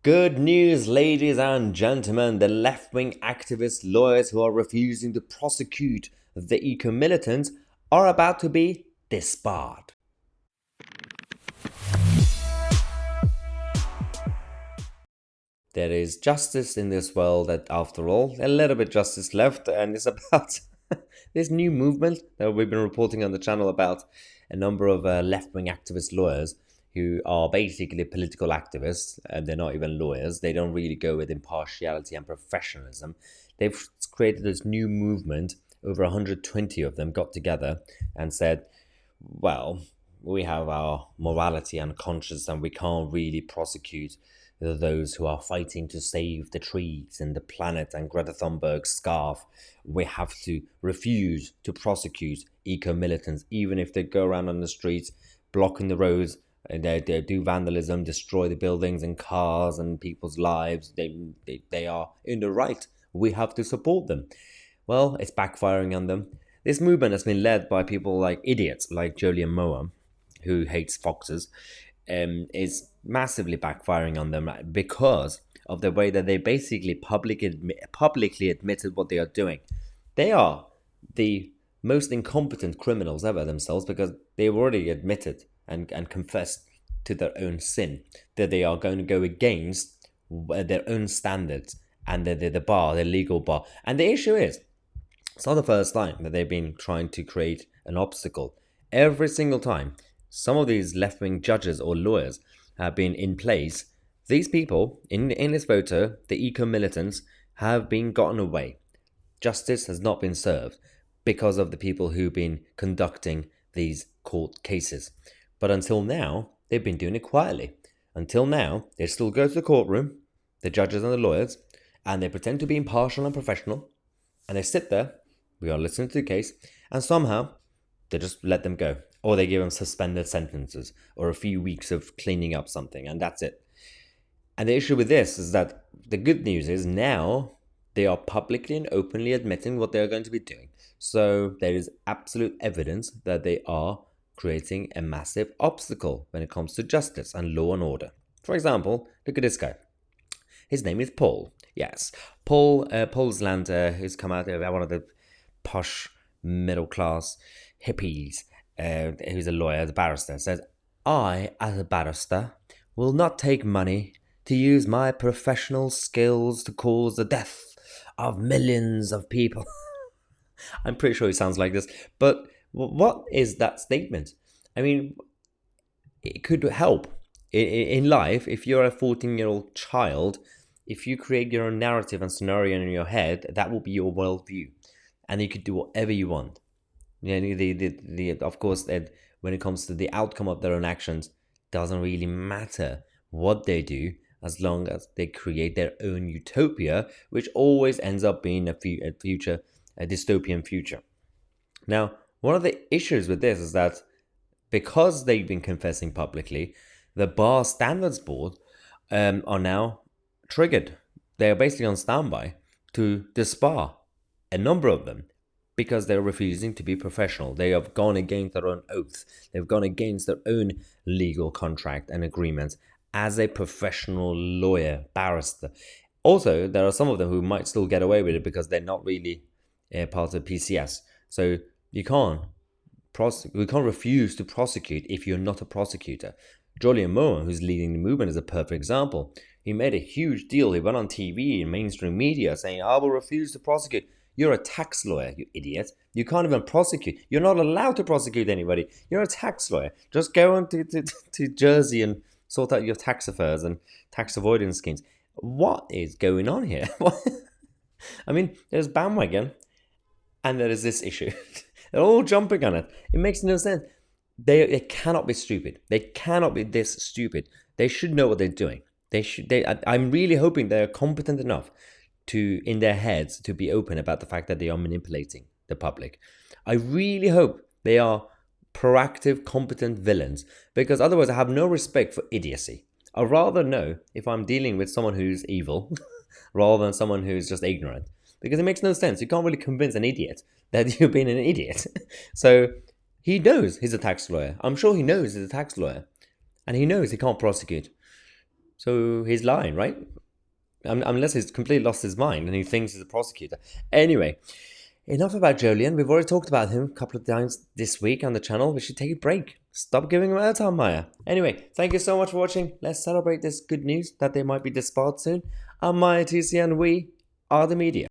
Good news, ladies and gentlemen. The left-wing activist lawyers who are refusing to prosecute the eco-militants are about to be disbarred. There is justice in this world, that after all, a little bit justice left, and it's about this new movement that we've been reporting on the channel about a number of left-wing activist lawyers who are basically political activists, and they're not even lawyers. They don't really go with impartiality and professionalism. They've created this new movement. Over 120 of them got together and said, well, we have our morality and conscience, and we can't really prosecute those who are fighting to save the trees and the planet and Greta Thunberg's scarf. We have to refuse to prosecute eco-militants, even if they go around on the streets blocking the roads. They do vandalism, destroy the buildings and cars and people's lives. They are in the right. We have to support them. Well, it's backfiring on them. This movement has been led by people like idiots like Julian Moore, who hates foxes, is massively backfiring on them because of the way that they basically publicly admitted what they are doing. They are the most incompetent criminals ever themselves, because they've already admitted and confessed to their own sin, that they are going to go against their own standards and the legal bar. And the issue is, it's not the first time that they've been trying to create an obstacle. Every single time some of these left-wing judges or lawyers have been in place, these people in this photo, the eco-militants, have been gotten away. Justice has not been served because of the people who've been conducting these court cases. But until now, they've been doing it quietly. Until now, they still go to the courtroom, the judges and the lawyers, and they pretend to be impartial and professional, and they sit there, we are listening to the case, and somehow they just let them go, or they give them suspended sentences, or a few weeks of cleaning up something, and that's it. And the issue with this is that the good news is now they are publicly and openly admitting what they're going to be doing. So there is absolute evidence that they are creating a massive obstacle when it comes to justice and law and order. For example, look at this guy. His name is Paul. Yes, Paul Zlander, who's come out of one of the posh middle-class hippies, who's a lawyer, a barrister, says, I, as a barrister, will not take money to use my professional skills to cause the death of millions of people. I'm pretty sure he sounds like this, but what is that statement? I mean, it could help in life if you're a 14-year-old child. If you create your own narrative and scenario in your head, that will be your worldview, and you could do whatever you want. Of course, when it comes to the outcome of their own actions, doesn't really matter what they do, as long as they create their own utopia, which always ends up being a dystopian future. Now, one of the issues with this is that because they've been confessing publicly, the Bar Standards Board are now triggered. They are basically on standby to disbar a number of them because they're refusing to be professional. They have gone against their own oath. They've gone against their own legal contract and agreements as a professional lawyer, barrister. Also, there are some of them who might still get away with it because they're not really part of PCS. So you can't refuse to prosecute if you're not a prosecutor. Julian Moore, who's leading the movement, is a perfect example. He made a huge deal. He went on TV and mainstream media saying, I will refuse to prosecute. You're a tax lawyer, you idiot. You can't even prosecute. You're not allowed to prosecute anybody. You're a tax lawyer. Just go on to Jersey and sort out your tax affairs and tax avoidance schemes. What is going on here? I mean, there's bandwagon and there is this issue. They're all jumping on it. It makes no sense. They cannot be stupid. They cannot be this stupid. They should know what they're doing. I'm really hoping they're competent enough in their heads to be open about the fact that they are manipulating the public. I really hope they are proactive, competent villains, because otherwise I have no respect for idiocy. I'd rather know if I'm dealing with someone who's evil rather than someone who's just ignorant, because it makes no sense. You can't really convince an idiot that you've been an idiot. So he knows he's a tax lawyer. I'm sure he knows he's a tax lawyer, and he knows he can't prosecute. So he's lying, right? Unless he's completely lost his mind and he thinks he's a prosecutor. Anyway, enough about Jolyon. We've already talked about him a couple of times this week on the channel. We should take a break. Stop giving him airtime, Mahyar. Anyway, thank you so much for watching. Let's celebrate this good news that they might be disbarred soon. I'm Mahyar Tousi and we are the media.